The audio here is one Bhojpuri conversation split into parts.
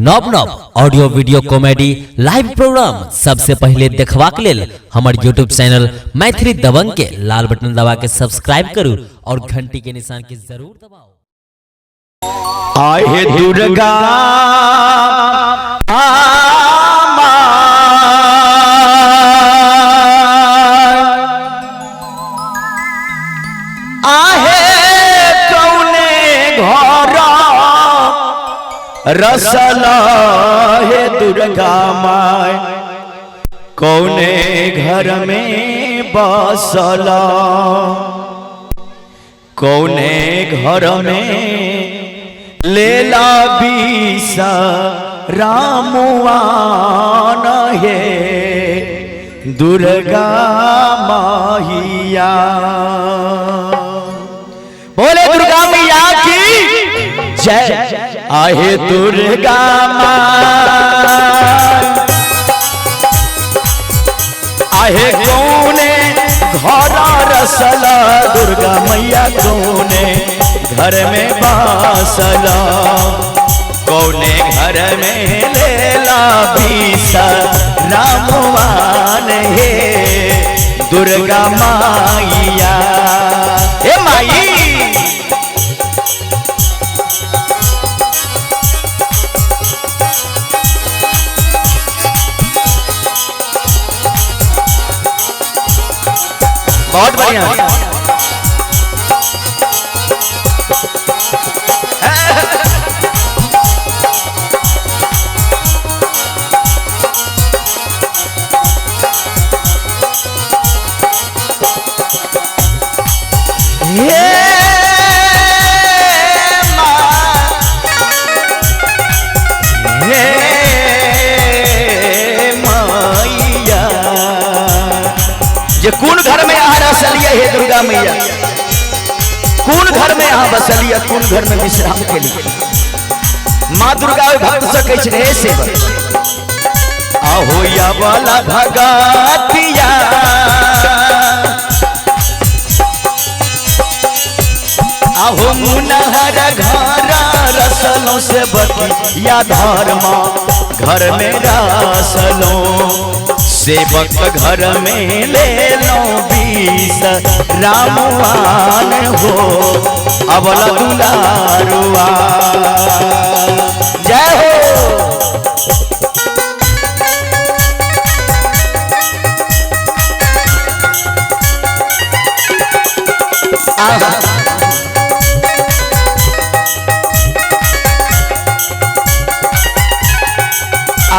नव नव audio video comedy live programme सबसे पहले देखबाक लेल हमर यूट्यूब चैनल मैथिली दबंग के लाल बटन दबा के सब्सक्राइब करू और घंटी के निशान के जरूर दबाओ। आहे दुर्गा रसला हे दुर्गा माय कौने घर में बसला कौने घर में लेला बीसा रामुआन हे दुर्गा माहिया। बोले दुर्गा मैया की जय। आहे दुर्गा आहे कौने घर रसला दुर्गा मैया कौने घर में बसला कौने घर में लेला बीसा रामवान हे दुर्गा माइया। हे माई बहुत बढ़िया। कौन घर में यहाँ रसलिया हे दुर्गा मैया कौन घर में यहाँ बसलिया कौन घर में विश्राम के लिए माँ दुर्गा भक्त सके से आहो या वाला भगतिया आहो मुनहर घर रसलों से बतिया धर्मा घर में रसलों सेवक घर में ले लो बीस रामवान हो अवला दुलारुआ। जय हो।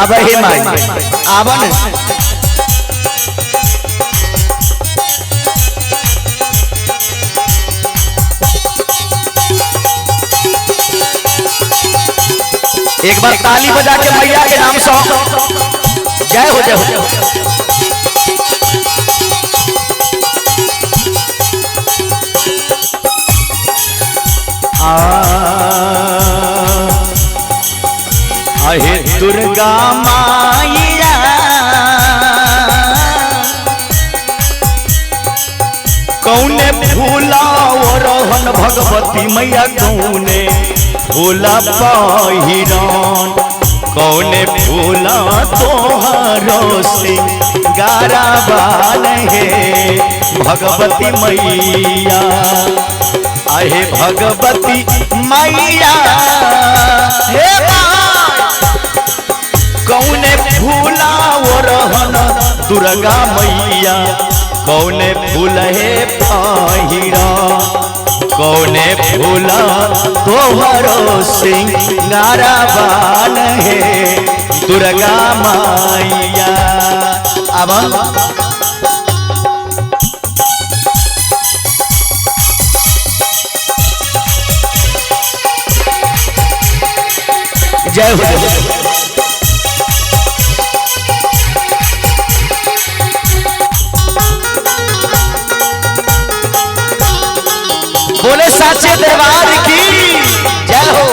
अब हे माई आवन एक बार ताली बजा के मैया के नाम से जय हो जय हो। आहे दुर्गा माइया कौने फूला रोहन भगवती मैया कौने फूला पहिरन कौने फूला तोहरो से गाराबान हे भगवती मैया। आहे भगवती मैया हे कौने फूला रोहन दुर्गा मैया कौने फूल हे पहिरा कौने फूला तोहरो सिंगाराबान है दुर्गा माइया। अब जय हो। बोले साचे दरबार की जय हो।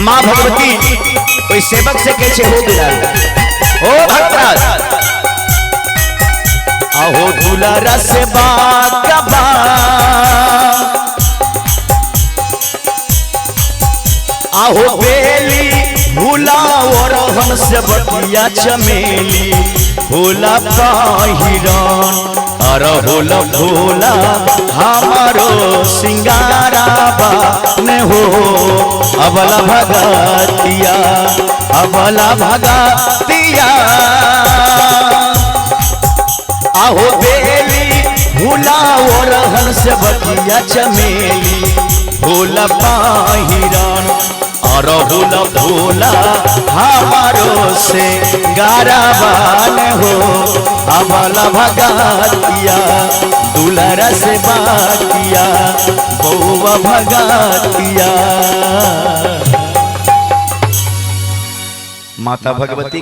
माँ भगवती कोई सेवक से कैसे हो दिला ओ भक्तराज आहो दुलारा से बागबा आहो बेली भूला और हंस बतिया चमेली भोला हिरण अरहुल भोला हमारो सिंगारा ने हो अबला भगतिया आहो बेली भूला और हंस बतिया चमेली भोला हिरण अरहुल भोला हमारो से गाराबान हो अबला भगतिया दुलारा से बातिया बउआ भगतिया। माता भगवती